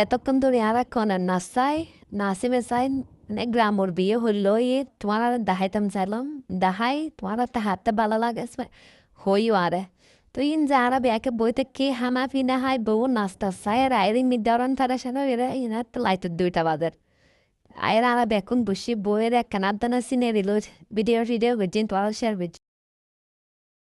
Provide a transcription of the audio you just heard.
এতক্ষণ ধরে আর এখন নাচাই নাসিমে চাই গ্রামর বিয়ে হইলো তোমার আর দেখাইতাম চাইলাম দেখাই তোমার একটা হাতে ভালো লাগে হইও আরে তো ইন যারা বেকে বইতে কে হানা ফিনা হাই বউ নাস্তা চাই আর আইরি মিদারান ফারা সানো এরা ইনা লাইত 2টা বাজার আইরা বেকুন বসি বইয়ের এক কানাদানা সিনে রিলো ভিডিও টিডিও গজিন তোয়াল শেয়ার